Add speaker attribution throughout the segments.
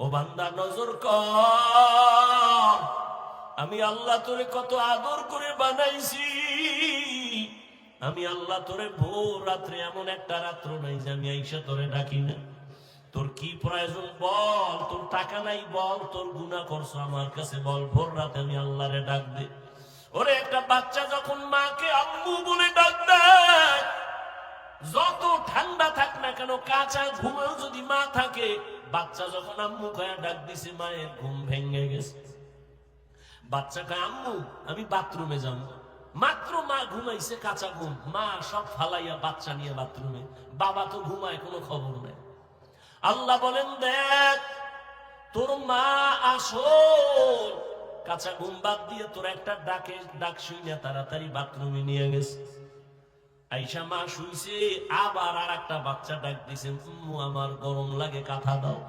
Speaker 1: ও বান্দা নজর কর, আমি আল্লাহ তোরে কত আদর করে বানাইছি। আমি আল্লাহ তোরে ভোর রাত্রে, এমন একটা রাত্র নাই যে আমি আইসা তোরে ডাকি না। তোর কি প্রয়োজন বল, তোর টাকা নাই বল, তোর গুনাহ করছো আমার কাছে বল, ভোর রাতে আমি আল্লাহরে ডাক দে। ওরে একটা বাচ্চা যখন মাকে আম্মু বলে ডাক দেয়, যত ঠান্ডা থাক না কেন, কাঁচা ঘুমেও যদি মা থাকে, বাচ্চা যখন আম্মু কয়া ডাক দিছে, মায়ের ঘুম ভেঙে গেছে। বাচ্চা কয় আম্মু আমি বাথরুমে যাবো। মাত্র মা ঘুমাইছে, কাঁচা ঘুম, মা সব ফালাইয়া বাচ্চা নিয়ে বাথরুমে, বাবা তো ঘুমায়, কোনো খবর নেই। আল্লাহ বলেন দেখ, তোর মা আসল কাঁচা ঘুম বাদ দিয়ে তোর একটা ডাক শুইনা তাড়াতাড়ি বাথরুমে নিয়ে গেছে। আইসা মা শুইছে, আবার আর একটা বাচ্চা ডাক দিছে, আমার গরম লাগে কাঁথা দাও,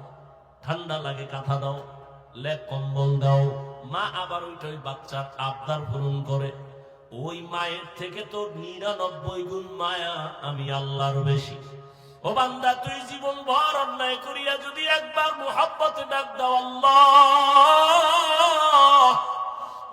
Speaker 1: ঠান্ডা লাগে কাঁথা দাও, লেপ কম্বল দাও। মা আবার ওই বাচ্চার আবদার পূরণ করে। ওই মায়ের থেকে তোর 99 গুণ মায়া আমি আল্লাহর বেশি। ও বান্দা, তুই জীবন ভর অন্যায় করিয়া যদি একবার মুহাব্বতে ডাক দাও আল্লাহ,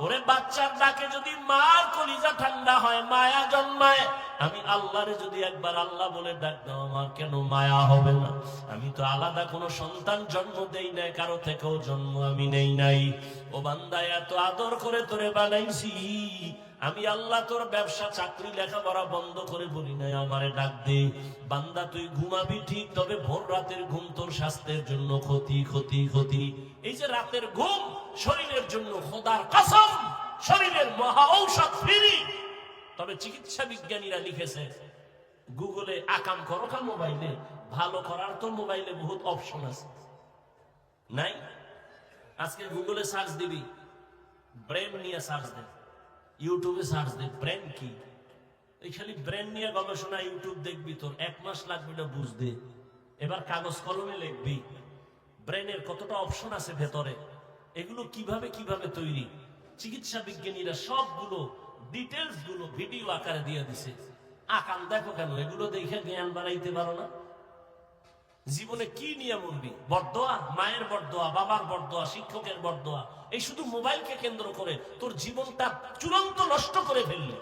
Speaker 1: ওরে বাচ্চার ডাকে যদি মার কলিজা ঠান্ডা হয়, মায়া জন্মায়। আমি আল্লাহরে যদি একবার আল্লাহ বলে ডাক দাও, আমার কেন মায়া হবে না? আমি তো আলাদা কোনো সন্তান জন্ম দেই নাই, কারো থেকেও জন্ম আমি নেই নাই। ও বান্দা, এত আদর করে তোরে বানাইছি আমি আল্লাহ, তোর ব্যবসা চাকরি লেখাপড়া বন্ধ করে বলি নাই আমারে ডাক দে। বান্দা তুই ঘুমাবি ঠিক, তবে ভোর রাতের ঘুম তোর স্বাস্থ্যের জন্য ক্ষতি ক্ষতি ক্ষতি। এই যে রাতের ঘুম শরীরের জন্য খোদার কসম শরীরের মহা ঔষধ ফ্রি। তবে চিকিৎসা বিজ্ঞানীরা লিখেছে, গুগলে আকাম করো কা মোবাইলে, ভালো করার তো মোবাইলে বহুত অপশন আছে, নাই? আজকে গুগলে সার্চ দিবি, ব্রেন নিয়ে সার্চ দে, ইউটিউবে সার্চ দে ব্রেন কি। এই খালি ব্রেন নিয়ে গবেষণা ইউটিউব দেখবি, তোর 1 মাস লাগবে না বুঝতে। এবার কাগজ কলমে লিখবি ব্রেনের কতটা অপশন আছে ভেতরে, এগুলো কিভাবে কিভাবে তৈরি। চিকিৎসা বিজ্ঞানীরা সবগুলো ডিটেলস গুলো ভিডিও আকারে দিয়ে দিছে। আকাম দেখো কেন? এগুলো দেখে জ্ঞান বাড়াইতে পারো না? জীবনে কি নিয়ে মরবি? বরদোয়া, মায়ের বরদোয়া, বাবার বরদোয়া, শিক্ষকের বরদোয়া, এই শুধু মোবাইলকে কেন্দ্র করে তোর জীবনটা চূড়ান্ত নষ্ট করে ফেললি।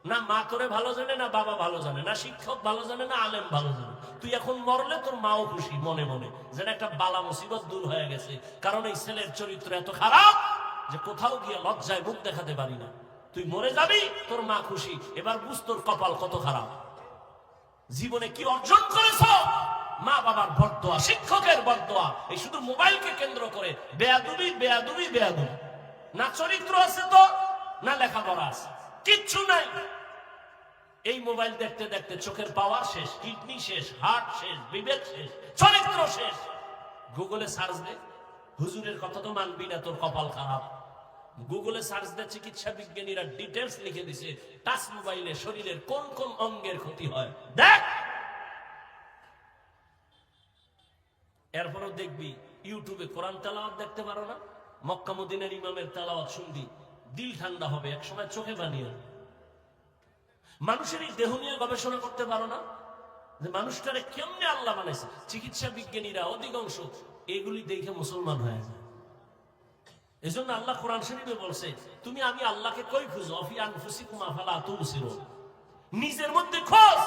Speaker 1: না মা তোরে ভালো জানে, না বাবা ভালো জানে, না শিক্ষক ভালো জানে, না আলেম ভালো জানে। তুই এখন মরলে তোর মাও খুশি মনে মনে, যেন একটা বালা মুসিবত দূর হয়ে গেছে। কারণ এই ছেলের চরিত্র এত খারাপ যে কোথাও গিয়ে লজ্জায় মুখ দেখাতে পারি না। তুই মরে যাবি, তোর মা খুশি। এবার বুঝ তোর কপাল কত খারাপ। জীবনে কি অর্জন করেছ? মা বাবার বরদোয়া, শিক্ষকের বরদোয়া, এই শুধু মোবাইলকে কেন্দ্র করে বেয়াদবি বেয়াদবি বেয়াদবি। না চরিত্র আছে তো, না লেখাপড়া আছে, কিচ্ছু নাই। এই মোবাইল দেখতে দেখতে চোখের পাওয়ার শেষ, কিডনি শেষ, হার্ট শেষ, বিবেক শেষ, চরিত্র শেষ। গুগলে সার্চ দে, হুজুরের কথা তো মানবি না, তোর কপাল খারাপ। গুগলে সার্চ দে, চিকিৎসা বিজ্ঞানীরা ডিটেলস লিখে দিছে টাচ মোবাইলে শরীরের কোন কোন অঙ্গের ক্ষতি হয়, দেখ। এরপরও দেখবি ইউটিউবে কোরআন তেলাওয়াত দেখতে পারো না? মক্কা মদিনার ইমামের তেলাওয়াত শুনবি, দিল ঠান্ডা হবে, একসময় চোখে বানিয়ে। মানুষের এই দেহ নিয়ে গবেষণা করতে পারো না যে মানুষটারে কেমনে আল্লাহ বানাইছে? চিকিৎসা বিজ্ঞানীরা অধিকাংশ এগুলি দেখে মুসলমান হয়ে যায়। এই জন্য আল্লাহ কোরআন শরীফে বলছে, তুমি আমি আল্লাহকে কই খুঁজো, অফি আনফুসিকুম আফালা তুবসিরুন, নিজের মধ্যে খোঁজ,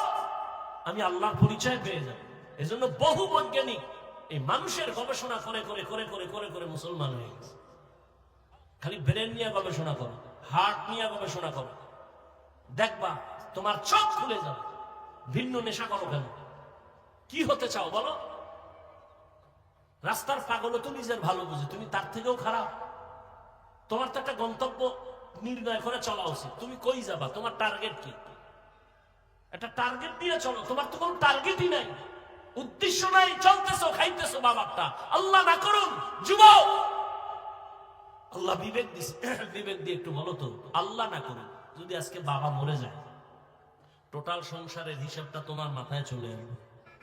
Speaker 1: আমি আল্লাহর পরিচয় পেয়ে যাব। এই জন্য বহু বৈজ্ঞানিক এই মানুষের গবেষণা করে করে করে করে করে করে মুসলমান হয়ে গেছে। খালি ব্রেন নিয়ে গবেষণা করো, হার্ট নিয়ে গবেষণা করো, দেখবা তোমার চোখ খুলে যাবে। ভিন্ন নেশা করো কেন? কি হতে চাও বলো? রাস্তার পাগলও তো নিজের ভালো বুঝে, তুমি তার থেকেও খারাপ। তোমার তো একটা গন্তব্য নির্ণয় করে চলা উচিত। তুমি কই যাবা? তোমার টার্গেট কি? একটা টার্গেট দিয়ে চলো। তোমার তো কোনো টার্গেটই নাই, উদ্দেশ্য নাই, চলতেছো খাইতেছো বাবারটা। আল্লাহ না করুন যুবক, আল্লাহ বিবেক দিছে, বিবেক দিয়ে একটু বলো তো, আল্লাহ না করুন যদি আজকে বাবা মরে যায়, টোটাল সংসারের হিসাবটা তোমার মাথায় চলে আসবে,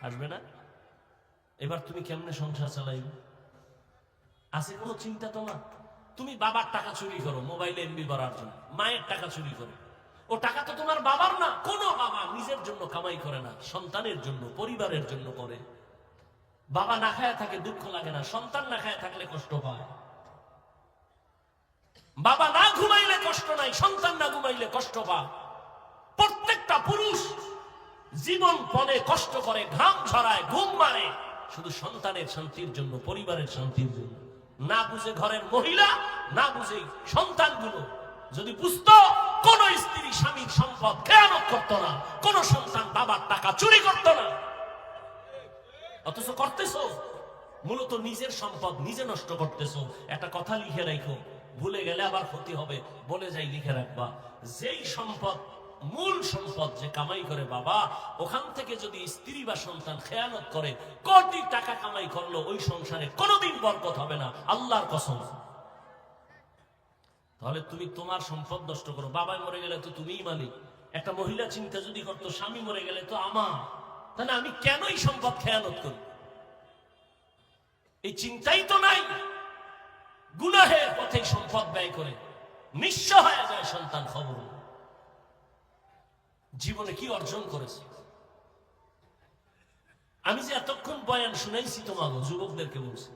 Speaker 1: আসবে না? এবার তুমি কেমনে সংসার চালাইবে? আছে কোনো চিন্তা তোমার? তুমি বাবার টাকা চুরি করো মোবাইলে এমবি করার জন্য, মায়ের টাকা চুরি করো, ও টাকা তো তোমার বাবার না। কোনো বাবা নিজের জন্য কামাই করে না, সন্তানের জন্য, পরিবারের জন্য করে। বাবা না খায় থাকে দুঃখ লাগে না, সন্তান না খায় থাকলে কষ্ট পায়। বাবা না ঘুমাইলে কষ্ট নাই, সন্তান না ঘুমাইলে কষ্ট পায়। প্রত্যেকটা পুরুষ জীবন পণে কষ্ট করে, ঘাম ঝরায়, ঘুম মারে শুধু সন্তানের শান্তির জন্য, পরিবারের শান্তির জন্য। না বুঝে ঘরের মহিলা, না বুঝে সন্তানগুলো। যদি বুঝতো কোন স্ত্রী স্বামীর সম্পদ খেয়ানত করতো না, কোন সন্তান বাবার টাকা চুরি করতো না। অথচ করতেছো, মূলত নিজের সম্পদ নিজে নষ্ট করতেছো। একটা কথা লিখে রাখো, ভুলে গেলে আবার ক্ষতি হবে, বলে যাই লিখে রাখবা। যেই সম্পদ, মূল সম্পদ যে কামাই করে বাবা, ওখান থেকে যদি স্ত্রী বা সন্তান খেয়ানত করে, কোটি টাকা কামাই করলো, ওই সংসারে কোনোদিন বরকত হবে না, আল্লাহর কসম। তাহলে তুমি তোমার সম্পদ নষ্ট করো। বাবাই মরে গেলে তো তুমিই মালিক। একটা মহিলা চিন্তা যদি করতো স্বামী মরে গেলে তো আমার, তাহলে আমি কেন এই সম্পদ খেয়ানত করি? এই চিন্তাই তো নাই। গুনাহের পথে সম্পদ ব্যয় করে নিঃস্ব হয়ে যায় সন্তান। খবর জীবনে কি অর্জন করেছে? আমি যে এতক্ষণ বয়ান শুনাইছি তোমাকে, যুবকদেরকে বলছি,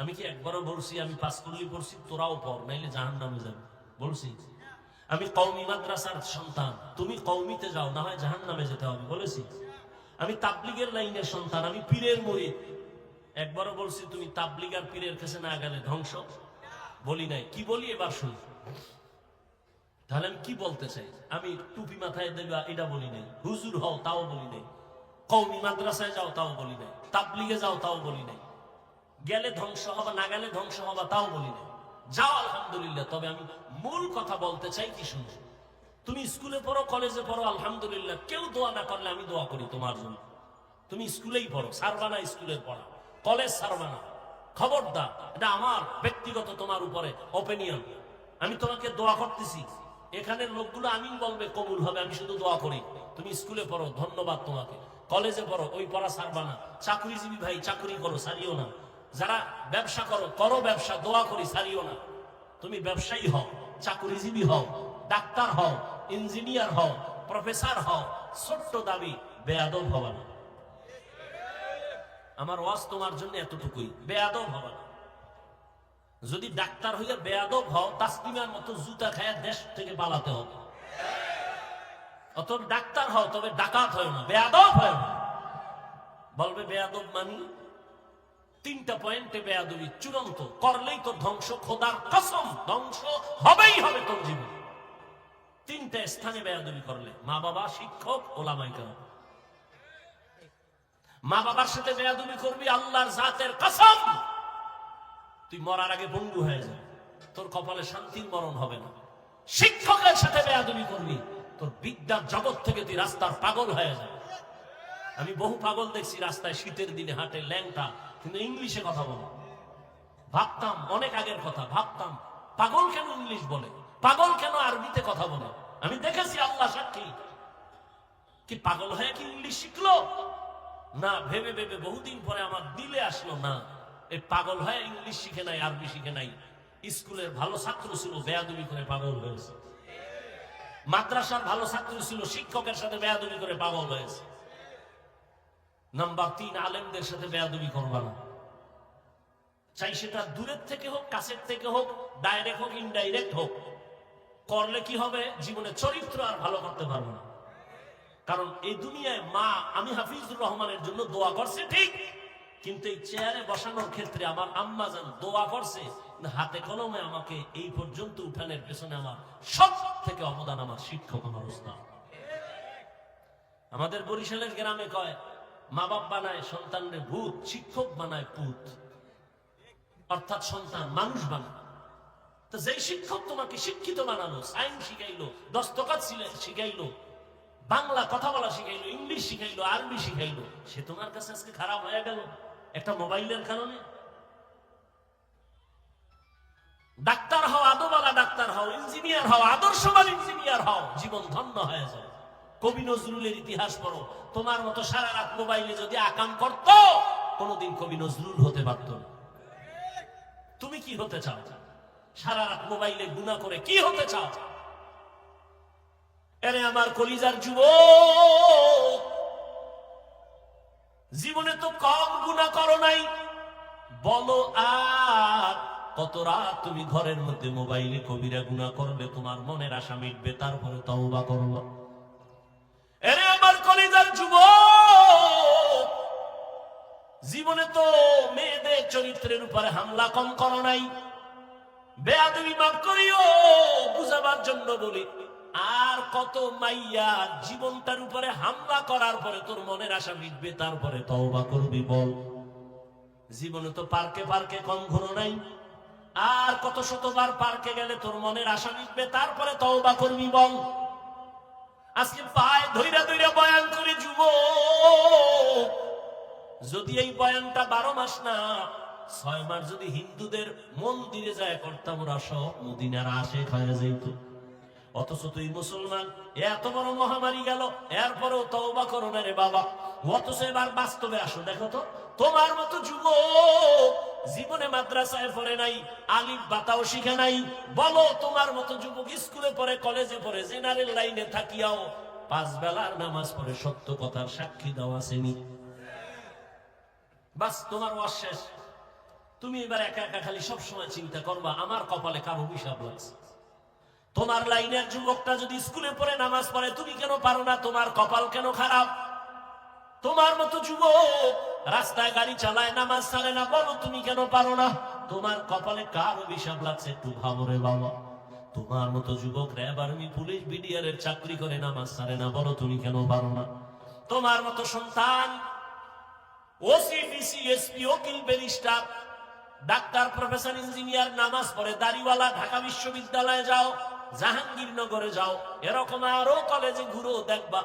Speaker 1: আমি কি একবারও বলছি আমি পাস করলি পড়ছি তোরাও পড়, নাইলে জাহান্নামে যাবে? বলছি আমি কওমি মাদ্রাসার সন্তান, তুমি কওমিতে যাও, না হয় জাহান্নামে যেতে হবে? বলেছি আমি তাবলিগের লাইনের সন্তান, আমি পীরের মুরিদ, একবারও বলছি তুমি তাবলিগ আর পীরের কাছে না গেলে ধ্বংস? বলি নাই। কি বলি এবার শুনি। তাহলে আমি কি বলতে চাই? আমি টুপি মাথায় দেবা এটা বলি নাই, হুজুর হও তাও বলি নাই, কওমি মাদ্রাসায় যাও তাও বলি নাই, তাবলিগে যাও তাও বলি নাই, গেলে ধ্বংস হবা না গেলে ধ্বংস হবা তাও বলি নাই। যাও আলহামদুলিল্লাহ। তবে আমি মূল কথা বলতে চাই কি শুনো, তুমি স্কুলে পড়ো, কলেজে পড়ো, আলহামদুলিল্লাহ, কেউ দোয়া না করলে আমি দোয়া করি তোমার জন্য। তুমি স্কুলেই পড়ো, সারবানা স্কুলের পড়া, কলেজ সারবানা, খবরদার। এটা আমার ব্যক্তিগত তোমার উপরে ওপিনিয়ন। আমি তোমাকে দোয়া করতেছি, এখানের লোকগুলো আমিন বলবে, কবুল হবে, আমি শুধু দোয়া করি। তুমি স্কুলে পড়ো, ধন্যবাদ তোমাকে। কলেজে পড়ো, ওই পড়া সারবানা। চাকরিজীবী ভাই চাকরি করো, সারিও না। যারা ব্যবসা করো, করো ব্যবসা, দোয়া করি, সারিও না। তুমি ব্যবসায়ী হও, চাকরিজীবী হও, ডাক্তার হও, ইঞ্জিনিয়ার হও, প্রফেসর হও, ছোট্ট দাবি বেয়াদব হবা না। আমার ওয়াজ তোমার জন্য এতটুকুই, বেয়াদব হবা না। যদি ডাক্তার হইয়া বেয়াদব হও, তাসলিমার মতো জুতা খায়া দেশ থেকে পালাতে হবে। অতএব ডাক্তার হও, তবে ডাকাত হয় না, বেয়াদব হয় না। বলবে বেয়াদব মানি, তিনটা পয়েন্টে বেয়াদবি চূড়ান্ত, করলেই তো ধ্বংস, খোদার কসম ধ্বংস হবেই হবে তোর জীবন। তিনটা স্থানে বেয়াদবি করলে, মা বাবা, শিক্ষক, ওলামায়ে কেরাম। মা বাবার সাথে বেয়াদবি করবি, আল্লাহর জাতের কসম তুই মরার আগে বন্ধু হয়ে যাবে, তোর কপালে শান্তির মরণ হবে না। শিক্ষকের সাথে বেয়াদবি করবি, তোর বিদ্যার জগৎ থেকে তুই রাস্তার পাগল হয়ে যাবে। আমি বহু পাগল দেখছি রাস্তায় শীতের দিনে হাঁটে, ল্যাংটা, কিন্তু ইংলিশে কথা বলে। ভাবতাম, অনেক আগের কথা, ভাবতাম পাগল কেন ইংলিশ বলে, পাগল কেন আরবিতে কথা বলে। আমি দেখেছি, আল্লাহ সাক্ষী, কি পাগল হয়ে কি ইংলিশ শিখলো? না, ভেবে ভেবে বহুদিন পরে আমার দিলে আসলো, না, এই পাগল হয়ে ইংলিশ শিখে নাই, আরবি শিখে নাই। স্কুলের ভালো ছাত্র ছিল, বেয়াদবি করে পাগল হয়েছে। মাদ্রাসার ভালো ছাত্র ছিল, শিক্ষকের সাথে বেয়াদবি করে পাগল হয়েছে। নাম্বার 3, আলেমদের সাথে বেয়াদবি করবা না। চাই সেটা দূরের থেকে হোক, কাছের থেকে হোক, ডাইরেক্ট হোক, ইনডাইরেক্ট হোক, করলে কি হবে? জীবনে চরিত্র আর ভালো করতে পারবো না। কারণ এই দুনিয়ায় মা, আমি হাফিজুর রহমানের জন্য দোয়া করছে ঠিক, কিন্তু এই চেয়ারে বসানোর ক্ষেত্রে আমার আম্মা জান দোয়া করছে, হাতে কলমে আমাকে এই পর্যন্ত উঠানের পেছনে আমার সব থেকে অবদান আমার শিক্ষক, আমার উস্তাদ। আমাদের বরিশালের গ্রামে কয়, মা বাপ বানায় সন্তানরে ভূত, শিক্ষক বানায় পুত। অর্থাৎ সন্তান মানুষ বানায়। তো যেই শিক্ষক তোমাকে শিক্ষিত বানালো, সায়েন্স শিখাইলো, দস্তকাত শিখাইলো, বাংলা কথা বলা শিখাইলো, ইংলিশ শিখাইলো, আরবি শিখাইলো, সে তোমার কাছে আজকে খারাপ হয়ে গেল একটা মোবাইলের কারণে। ডাক্তার হও, আদোবালা ডাক্তার হও, ইঞ্জিনিয়ার হও, আদর্শবান ইঞ্জিনিয়ার হও, জীবন ধন্য হয়ে যায়। কবি নজরুলের ইতিহাস পড়ো, তোমার মতো সারা রাত মোবাইলে যদি আকাম করত, কোনদিন কবি নজরুল হতে পারত না। তুমি কি হতে চাও? সারা রাত মোবাইলে গুনাহ করে কি হতে চাও? এরে আমার কলিজার যুবক, জীবনে তো কম গুনাহ করো নাই, বলো আর কত রাত তুমি ঘরের মধ্যে মোবাইলে কবিরা গুনাহ করবে, তোমার মনের আশা মিটবে, তারপরে তওবা করবা। এরে আমার কলিজার যুবক, জীবনে তো মেয়েদের চরিত্রের উপরে হামলা কম করো নাই। বেয়াদবি মাফ করিও, বুঝাবার জন্য বলি। আর কত মাইয়া জীবনটার উপরে হামলা করার পরে তোর মনের আশা মিটবে, তারপরে তওবা করবি, বল। জীবনে তো পার্কে পার্কে কম ঘুরো নাই, আর কত শতবার পার্কে গেলে তোর মনের আশা মিটবে, তারপরে তওবা করবি, বল। আজকে পায় ধইরা ধইরা বয়ান করে যুবক, যদি এই বয়ানটা 12 মাস না 6 মাস যদি হিন্দুদের মন্দিরে যায় করতাম, ওরা সব মদিনার আশেক হয়ে যেত। অথচ তুই মুসলমান, এত বড় মহামারী গেল, এরপরেও তওবা করো না রে বাবা। অথচ এবার বাস্তবে আসো, দেখো তো তোমার মতো যুবক জীবনে মাদ্রাসায় পড়ে নাই, আলিফ বাতাও শিখে নাই। বলো তোমার মতো যুবক স্কুলে পড়ে, কলেজে পড়ে, জেনারেল লাইনে থাকিয়াও 5 বেলার নামাজ পড়ে সত্য কথার সাক্ষী দেওয়া শ্রেণী। বাস তোমার ওয়াজ শেষ। তুমি এবার একা একা খালি সবসময় চিন্তা করবা আমার কপালে কার অভিশাপ লাগছে। তোমার লাইনের যুবকটা যদি স্কুলে পড়ে নামাজ পড়ে, তুমি কেন পারো না? তোমার কপাল কেন খারাপ? তোমার মতো যুবক রাস্তায় গাড়ি চালায়, নামাজ ছাড়ে না, বলো তুমি কেন পারো না? তোমার কপালে কার অভিশাপ লাগছে একটু ভাবো রে বাবা। তোমার মতো যুবক র্যাব, আর্মি, পুলিশ, বিডিআর এর চাকরি করে, নামাজ ছাড়ে না, বলো তুমি কেন পারো না? তোমার মতো সন্তান ওসি, ডিসি, এসপি, উকিল, ব্যারিস্টার, ডাক্তার, প্রফেসর, ইঞ্জিনিয়ার, নামাজ পড়ে, দাড়িওয়ালা, ঢাকা বিশ্ববিদ্যালয়ে যাও, জাহাঙ্গীরনগরে যাও, এরকম আরো কলেজে ঘুরো, দেখবা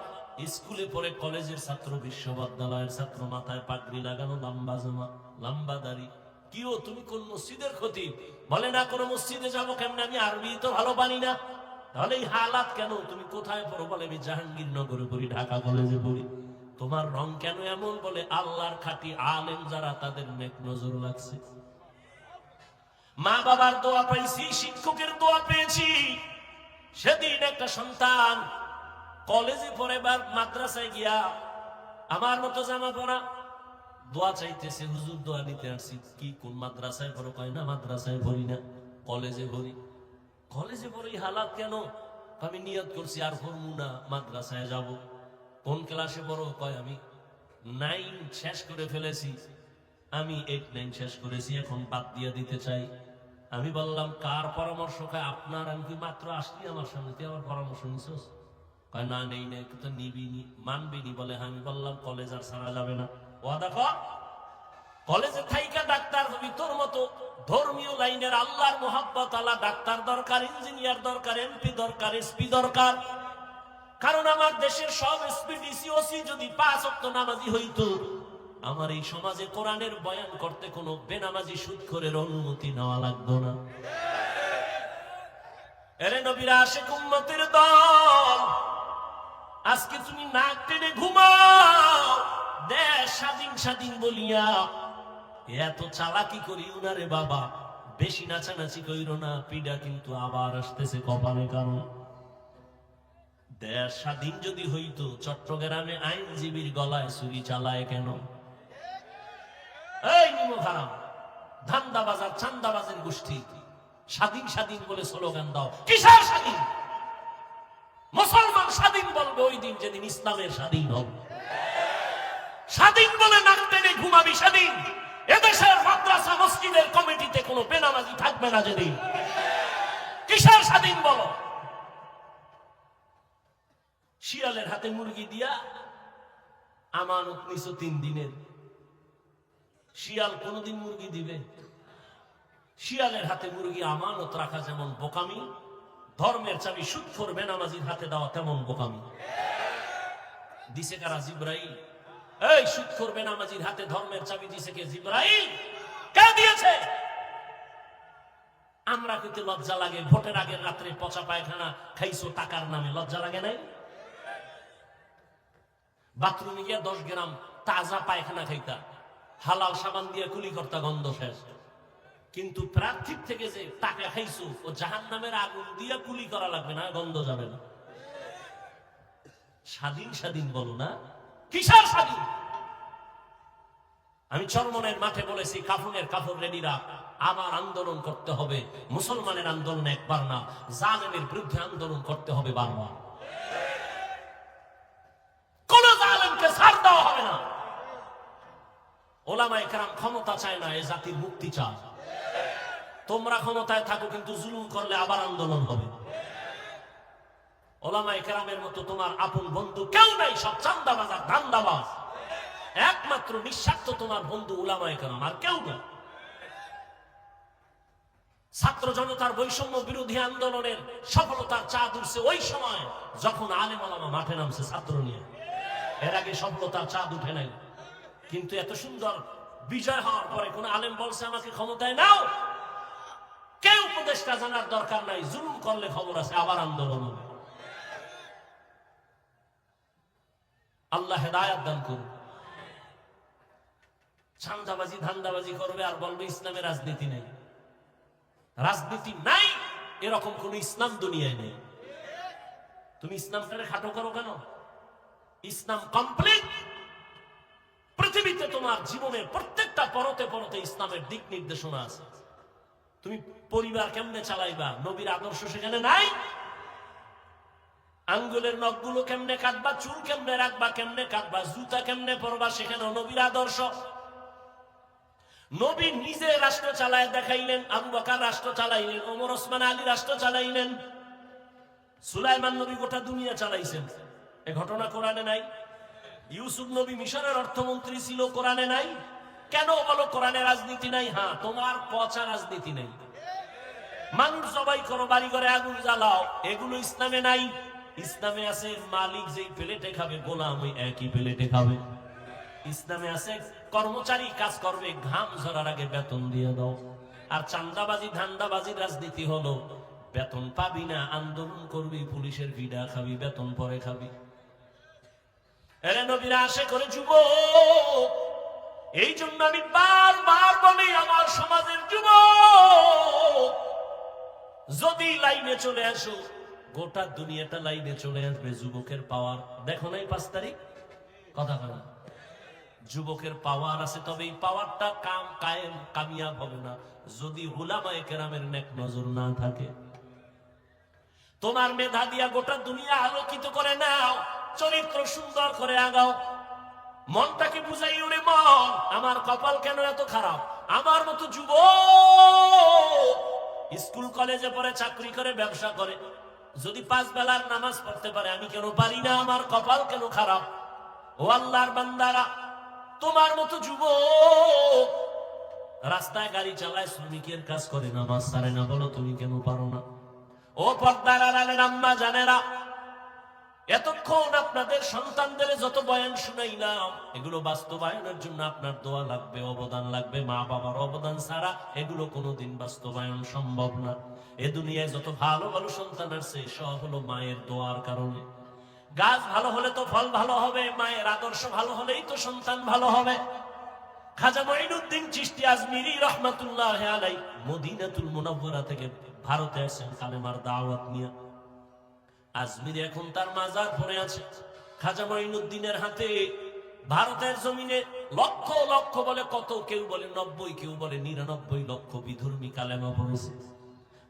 Speaker 1: স্কুলে পড়ে কলেজের ছাত্র, বিশ্ববিদ্যালয়ের ছাত্র, মাথায় পাগড়ি লাগানো, লম্বা জামা, লম্বা দাড়ি। কিও তুমি কোন মসজিদের খতিব? বলে না কোন মসজিদে যাবো কেমন, আমি আরবি তো ভালো পারি না। তাহলে এই হালাত কেন? তুমি কোথায় পড়ো? বলে আমি জাহাঙ্গীরনগরে পড়ি, ঢাকা কলেজে পড়ি। তোমার রং কেন এমন? বলে আল্লাহর খাঁটি আলেম যারা, তাদের নেক নজর লাগছে। মা বাবার দোয়া পাইছি, শিক্ষকের দোয়া পেয়েছি। সেদিন একটা সন্তান কলেজে পড়ে বা মাদ্রাসায় গিয়া আমার মতো জামা পরা দোয়া চাইতেছে, হুজুর দোয়া নিতে আসছি। কি কোন মাদ্রাসায় পড়ো? কয় না মাদ্রাসায় পড়ি না, কলেজে পড়ি। কলেজে পড়ি হালাত কেন? আমি নিয়ত করছি আর পড়বো না, মাদ্রাসায় যাব। কোন ক্লাসে পড়ো? কয় আমি 9 শেষ করে ফেলেছি, আমি 8, 9 শেষ করেছি, এখন বাদ দিয়ে দিতে চাই। আমি বললাম কার পরামর্শ? কয় আপনার। আমি কি মাত্র আসলি আমার সামনে, তুই আমার পরামর্শ নিছিস? কয় না নেই না, তো নিবিনি, মানবিনি। বলে আমি বললাম কলেজ আর ছাড়া যাবে না। ও দেখো কলেজে থাইকা ডাক্তার হবি, তোর মতো ধর্মীয় লাইনের আল্লাহর মোহাব্বত আলা ডাক্তার দরকার, ইঞ্জিনিয়ার দরকার, এমপি দরকার, এসপি দরকার। কারণ আমার দেশের সব এসপি, ডিসি, ওসি যদি 5 ওয়াক্ত নামাজি হইতো, আমার এই সমাজে কোরআনের বয়ান করতে কোনো বেনামাজি সুদখোরের অনুমতি নেওয়া লাগতো না। এরে নবীর আশিক উম্মতের দল, আজকে তুমি নাক টেনে ঘুমাও, দেশ স্বাধীন স্বাধীন বলিয়া এত চালাকি করিও না রে বাবা। বেশি নাচানাচি কইরো না, পিডা কিন্তু আবার আসতেছে কপালে। কারণ দেশ স্বাধীন যদি হইতো, চট্টগ্রামে আইনজীবীর গলায় ছুরি চালায় কেন? এই নিমো হারাম, ধান্দাবাজার, চান্দাবাজের গোষ্ঠী স্বাধীন স্বাধীন বলে স্লোগান দাও। কিসের স্বাধীন? মুসলমান স্বাধীন বলবে ওই দিন যেদিন ইসলামের স্বাধীন হবে। স্বাধীন বলে নাক টেনে ঘুমাবি সেদিন এদেশের মাদ্রাসা মসজিদের কমিটিতে কোনো বেনামাজি থাকবে না যেদিন। কিসের স্বাধীন বলো? শিয়ালের হাতে মুরগি দিয়া আমানত নিছো 3 দিনের। শিয়াল কোনদিন মুরগি দিবে? শিয়ালের হাতে মুরগি আমানত রাখা যেমন বোকামি, ধর্মের চাবি সুদখোর বেনামাজির হাতে দেওয়া তেমন বোকামি। দিছে কারা? জিবরাইল। এই সুদখোর বেনামাজির হাতে ধর্মের চাবি দিছে কে? জিবরাইল। কে দিয়েছে? আমরা কিন্তু লজ্জা লাগে, ভোটের আগের রাত্রে পচা পায়খানা খাইছো টাকার নামে, লজ্জা লাগে নাই? বাথরুমে গিয়া 10 গ্রাম তাজা পায়খানা খাইতা, হালাল সাবান দিয়ে কুলি করতা, গন্ধ শেষ। কিন্তু প্রার্থীর থেকে যে টাকা খাইছো, ও জাহান্নামের আগুন দিয়া কুলি করা লাগবে না, গন্ধ যাবে না। স্বাধীন স্বাধীন বলো না, কিসের স্বাধীন? আমি চরমনের মাঠে বলেছি, কাফনের কাপড় রেডি রাখ, আবার আন্দোলন করতে হবে। মুসলমানের আন্দোলন একবার না, জালেমের বিরুদ্ধে আন্দোলন করতে হবে বারবার। কোন জালেমকে ছাড় দেওয়া হবে না। ওলামায়ে কেরাম ক্ষমতা চায় না, এ জাতির মুক্তি চায়। তোমরা ক্ষমতায় থাকো, কিন্তু জুলুম করলে আবার আন্দোলন হবে। ওলামায়ে কেরামের মতো তোমার আপন বন্ধু কেউ নাই, সব চান্দাবাজ আর ধান্দাবাজ। একমাত্র নিঃস্বার্থ তোমার বন্ধু উলামায়ে কেরাম, আর কেউ না। ছাত্র জনতার বৈষম্য বিরোধী আন্দোলনের সফলতার চাঁদ উঠছে ওই সময় যখন আলেম ওলামা মাঠে নামছে ছাত্র নিয়ে। এর আগে সফলতার চাঁদ উঠে নাই। কিন্তু এত সুন্দর বিজয় হওয়ার পরে কোন আলেম বলছে আমাকে ক্ষমতায় নাও? কেউ উপদেষ্টা জানার দরকার নাই, জুলুম করলে খবর আছে, আবার আন্দোলন হবে। আল্লাহ হেদায়েত দান করুন। চাঁদাবাজি ধান্দাবাজি করবে আর বলবে ইসলামে রাজনীতি নেই। রাজনীতি নাই এরকম কোন ইসলাম দুনিয়ায় নেই। তুমি ইসলামটাকে খাটো করো কেন? ইসলাম কমপ্লিট। পৃথিবীতে তোমার জীবনের প্রত্যেকটা পরতে পরতে ইসলামের দিক নির্দেশনা আছে। তুমি পরিবার কেমনে চালাইবা, নবীর আদর্শ সেখানে নাই। আঙ্গুলের নখগুলো কেমনে কাটবা, চুল কেমনে রাখবা, কেমনে কাটবা, জুতা কেমনে পরবা, সেখানে নবীর আদর্শ। নবী নিজে রাষ্ট্র চালায় দেখাইলেন, আবু বকর রাষ্ট্র চালাইলেন, ওমর ওসমান আলী রাষ্ট্র চালাইলেন, সুলাইমান নবী গোটা দুনিয়া চালাইছেন। এ ঘটনা কোরআনে নাই। ইউসুফ নবী মিশরের অর্থমন্ত্রী ছিল, কোরআনে নাই। কেন বলো কোরআনে রাজনীতি নাই? হ্যাঁ, তোমার পচা রাজনীতি নেই। মানুষ সবাই করো, বাড়ি ঘরে আগুন জ্বালাও, এগুলো ইসলামে নাই। ইসলামে আছে মালিক যেই প্লেটে খাবে, গোলাম ওই একই প্লেটে খাবে। ইসলামে আছে কর্মচারী কাজ করবে, ঘাম ঝরার আগে বেতন দিয়ে দাও। আর চান্দাবাজি ধান্দাবাজি রাজনীতি হলো বেতন পাবি না, আন্দোলন করবি, পুলিশের ভিড়া খাবি, বেতন পরে খাবি। এরে নবীরা আসে করে যুবক। এই জন্য আমি বারবার বলি, আমার সমাজের যুবক যদি লাইনে চলে আসো, গোটা দুনিয়াটা লাইনে চলে আসবে। যুবকের পাওয়ার দেখো নাই 5 তারিখ কথা বলা। যুবকের পাওয়ার আছে, তবে এই পাওয়ারটা কামিয়াব হবে না যদি উলামায়ে কেরামের নেক নজর না থাকে। তোমার মেধা দিয়া গোটা দুনিয়া আলোকিত করে নাও, চরিত্র সুন্দর করে আগাও। মনটাকে বুঝাই, ওরে মন আমার কপাল কেন এত খারাপ, আমার মতো যুবক স্কুল কলেজে পড়ে, চাকরি করে, ব্যবসা করে, যদি 5 বেলার নামাজ পড়তে পারে, আমি কেন পারি না? আমার কপাল কেন খারাপ? ও আল্লাহর বান্দারা, তোমার মতো যুবক রাস্তায় গাড়ি চালায়, শ্রমিকের কাজ করে, নামাজ ছাড়ে না, বলো তুমি কেন পারো না? ও পর্দার আড়ালের আম্মা জানেরা, এতক্ষণ আপনাদের সন্তানদের যত বয়ান শুনাইলাম, এগুলো বাস্তবায়নের জন্য আপনার দোয়া লাগবে, অবদান লাগবে। মা বাবার অবদান ছাড়া এগুলো কোনোদিন বাস্তবায়ন সম্ভব না। এ দুনিয়ায় যত ভালো ভালো সন্তান আছে, সব হলো মায়ের দোয়ার কারণে। গাছ ভালো হলে তো ফল ভালো হবে, মায়ের আদর্শ ভালো হলেই তো সন্তান ভালো হবে। খাজা মঈনুদ্দিন চিশতি আজমিরি রহমাতুল্লাহ আলাইহি মদিনাতুল মুনাওয়ারা থেকে ভারতে আসেন কালেমার দাওয়াত নিয়ে। আজমিরে এখন তার মাজার পড়ে আছে। খাজা মঈনুদ্দিনের হাতে ভারতের জমিনে লক্ষ লক্ষ বলে কত, কেউ বলে 90, কেউ বলে 99 লক্ষ বিধর্মী কালেমা পড়েছে।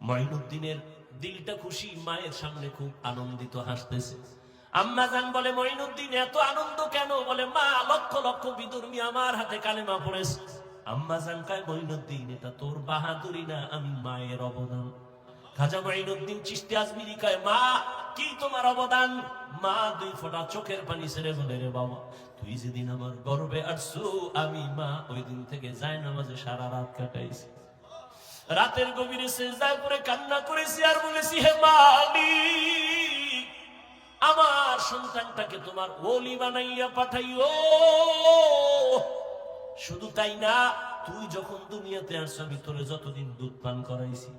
Speaker 1: মঈনুদ্দিনের দিলটা খুশি, মায়ের সামনে খুব আনন্দিত, হাসতেছে। আম্মা জান বলে, মঈনুদ্দিন এত আনন্দ কেন? বলে, মা লক্ষ লক্ষ বিধর্মী আমার হাতে কালেমা পড়েছে। আম্মা জান কয়, মঈনুদ্দিন এটা তোর বাহাদুরি না, আমি মায়ের অবদান। খাজা মঈনুদ্দিন চিশতি আজমিরি কয়, মা কি তোমার অবদান? মা 2 ফোঁটা চোখের পানি ছেড়ে বলে, রে বাবা, তুই যেদিন আমার গর্বে আসছো, আমি মা ওই দিন থেকে জায়নামাজে সারা রাত কাটাইছি। রাতের গভীরে সিজদায় পড়ে কান্না করেছি আর বলেছি, হে মালিক, আমার সন্তানটাকে তোমার ওলি বানাইয়া পাঠাইও। শুধু তাই না, তুই যখন দুনিয়াতে আসছ, আমি তোরে যতদিন দুধ পান করাইছি,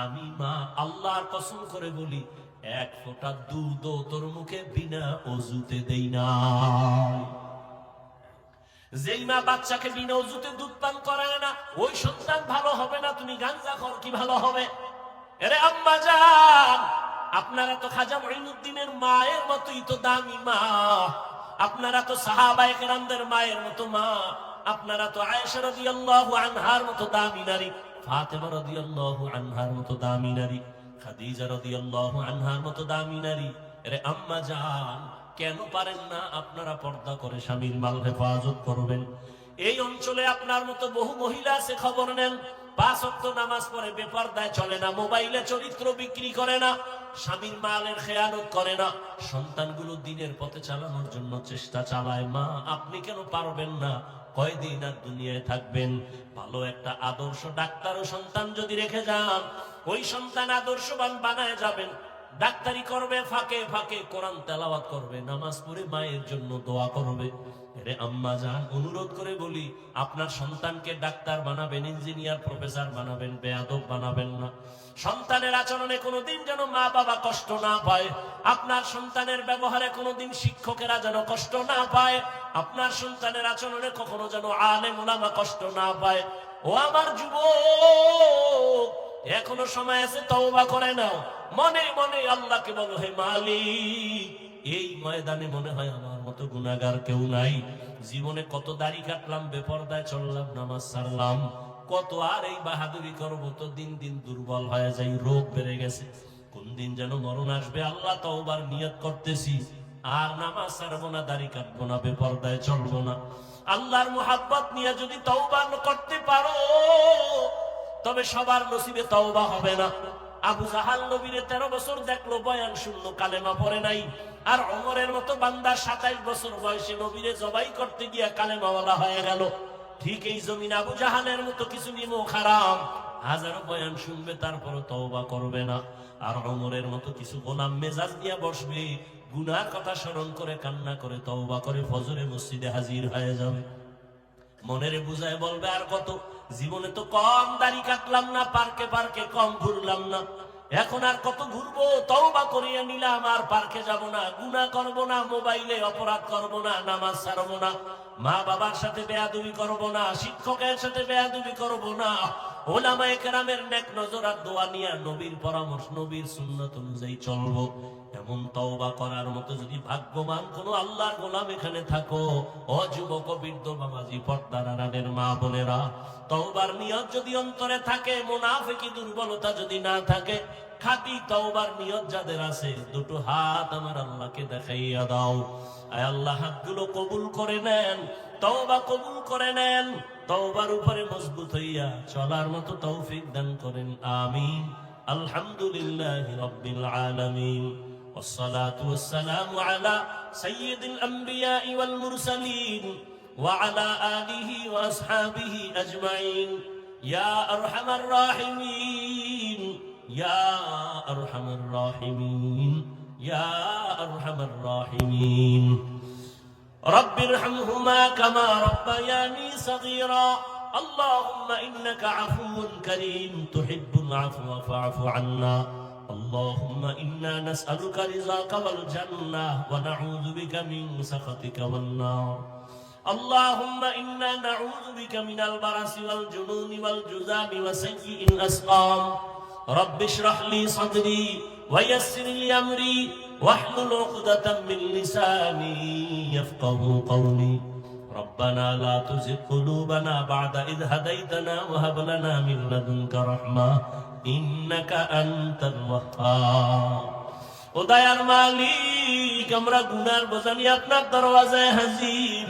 Speaker 1: আমি মা আল্লাহর কসম করে বলি, 1 ফোঁটা দুধও তোর মুখে বিনা ওযুতে দেই না। যেই মা বাচ্চাকে বিনা ওযুতে দুধ পান করায় না, ওই সন্তান ভালো হবে না। তুমি গাঞ্জাখোর কি ভালো হবে? আরে আম্মা জান, আপনারা তো খাজা মঈনুদ্দিনের মায়ের মতোই তো দামি মা, আপনারা তো সাহাবায়ে কেরামদের মায়ের মতো মা। আপনারা তো আয়েশা রাদিয়াল্লাহু আনহার মতো দামি নারী, ফাতেমা রাদিয়াল্লাহু আনহার মতো দামি নারী, খাদিজা রাদিয়াল্লাহু আনহার মতো দামি নারী। আরে আম্মা জান, কেন পারেন না আপনারা পর্দা করে স্বামীর মাল হেফাজত করবেন? এই অঞ্চলে আপনার মতো বহু মহিলা আছে, খবর নেন, 5 ওয়াক্ত নামাজ পড়ে বেপরদায় চলে না, মোবাইলে চরিত্র বিক্রি করে না, স্বামীর মালের খেয়ানত করে না, সন্তানগুলো দিনের পথে চালানোর জন্য চেষ্টা চালায়। মা, আপনি কেন পারবেন না? কয়দিন আর দুনিয়ায় থাকবেন? ভালো একটা আদর্শ ডাক্তার ও সন্তান যদি রেখে যান, ওই সন্তান আদর্শবান বানায় যাবেন। ডাক্তারি করবে, ফাঁকে ফাঁকে কোরআন তেলাওয়াত করবে, নামাজ পড়ে মায়ের জন্য দোয়া করবে। আরে আম্মা জান, অনুরোধ করে বলি, আপনার সন্তানকে ডাক্তার বানাবেন, ইঞ্জিনিয়ার, প্রফেসর বানাবেন, বেয়াদব বানাবেন না। সন্তানের আচরণে কোনোদিন যেন মা বাবা কষ্ট না পায়, আপনার সন্তানের ব্যবহারে কোনোদিন শিক্ষকেরা যেন কষ্ট না পায়, আপনার সন্তানের আচরণে কখনো যেন আলেম ওলামা কষ্ট না পায়। ও আমার যুবক, এখনো সময় আছে, তওবা করে নাও। মনে মনে আল্লাহকে বলো, হে মালিক, এই ময়দানে মনে হয় আমার মতো গুনাহগার কেউ নাই। জীবনে কত দাড়ি কাটলাম, বেপরদায় চললাম, নামাজ ছাড়লাম, কত আর এই বাহাদুরি করবো, তো দিন দিন দুর্বল হয়ে যাই, রোগ বেড়ে গেছে। কোন দিন যেন মরণ আসবে, আল্লাহ তওবার নিয়ত করতেছি, আর নামাজ ছাড়বো না, দাড়ি কাটবো না, বেপরদায় চলবো না। আল্লাহর মুহাব্বত নিয়ে যদি তওবা করতে পারো, তবে সবার নসিবে তওবা হবে না। আবু জাহাল নবীরে 13 বছর দেখলো, বয়ান শুনলো, কালেমা পড়ে নাই। আর ওমরের মতো বান্দা 27 বছর বয়সে নবীরে জবাই করতে গিয়া কালেমাওয়ালা হয়ে গেল। ঠিক এই জমিন আবু জাহালের মতো কিছু নিমো খারাম, হাজারো বয়ান শুনবে, তারপরও তওবা করবে না। আর ওমরের মতো কিছু গোলাম মেজাজ দিয়া বসবে, গুনার কথা স্মরণ করে কান্না করে তওবা করে ফজরে মসজিদে হাজির হয়ে যাবে। মনেরে বুঝায় বলবে, আর কত, জীবনে তো কম দাড়ি কাটলাম না, পার্কে পার্কে কম ঘুরলাম না, এখন আর কত ঘুরবো? তওবা করিয়া নিলাম, আর পার্কে যাব না, গুনাহ করব না, মোবাইলে অপরাধ করব না, নামাজ ছাড়বো না, মা বাবার সাথে বেয়াদবি করব না, শিক্ষকের সাথে বেয়াদবি করব না, ওলামায়ে কেরামের নেক নজর আর দোয়া নিয়ে নবীর পরামর্শ, নবীর সুন্নাত অনুযায়ী চলবো। এমন তওবা করার মতো যদি ভাগ্যবান কোন আল্লাহর গোলাম এখানে থাকো, ও যুবক, বৃদ্ধ, বাবাজি, পর্দার আড়ালের মা বোনেরা, তওবার নিয়ত যদি অন্তরে থাকে, মুনাফিকি দুর্বলতা যদি না থাকে, খাঁটি তওবার নিয়ত যাদের আছে, দুটো হাত আমার আল্লাহকে দেখাইয়া দাও। আয় আল্লাহ, হাতগুলো কবুল করে নেন, তওবা কবুল করে নেন, তওবার উপরে মজবুত হইয়া চলার মতো তৌফিক দান করেন, আমিন। আলহামদুলিল্লাহি রাব্বিল আলামিন, والصلاة والسلام على سيد الأنبياء والمرسلين وعلى آله وأصحابه أجمعين. يا أرحم الراحمين، يا أرحم الراحمين، يا أرحم الراحمين. رب ارحمهما كما ربياني صغيرا. اللهم إنك عفو كريم تحب العفو فاعف عنا. اللهم إنا نسألك رضاك والجنة ونعوذ بك من سخطك والنار. اللهم إنا نعوذ بك من البرص والجنون والجذام وسيء الأسقام. رب اشرح لي صدري ويسر لي أمري واحلل عقدة من لساني يفقهوا قولي. ربنا لا تزغ قلوبنا بعد إذ هديتنا وهب لنا من لدنك رحمة إنك أنت الوهاب. ও দয়ার মালিক, আমরা গুনার বোঝা নিয়ে আপনার দরওয়াজায় হাজির।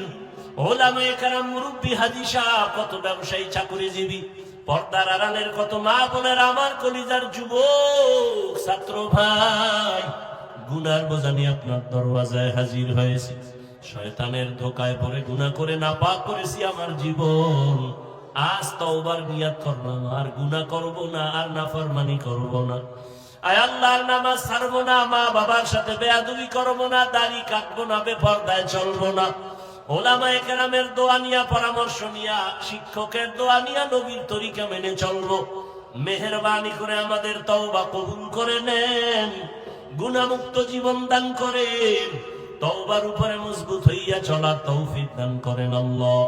Speaker 1: ওলামায়ে কেরাম, মুরব্বী, হাজী সাহেব, কত ব্যবসায়ী, চাকুরিজীবী, পর্দার আড়ালের কত মা বোনের, আমার কলিজার যুবক ছাত্র ভাই, গুনার বোঝা নিয়ে আপনার দরওয়াজায় হাজির হয়েছে। শয়তানের ধোকায় পড়ে গুনাহ করে নাপাক করেছি আমার জীবন। আজ তওবার নিয়ত করলাম, আর গুনাহ করব না, আর নাফরমানি করব না। আয় আল্লাহর নামাজ ছাড়বো না, মা বাবার সাথে বেয়াদবি করব না, দাড়ি কাটবো না, বেপরদায় চলবো না। ওলামায়ে কেরামের দোয়া নিয়া, পরামর্শ নিয়া, শিক্ষকের দোয়া নিয়া নবীর তরিকা মেনে চলবো। মেহেরবানি করে আমাদের তওবা কবুল করে নেন, গুনাহমুক্ত জীবন দান করেন, তওবার উপরে মজবুত হইয়া চলার তৌফিক দান করেন আল্লাহ।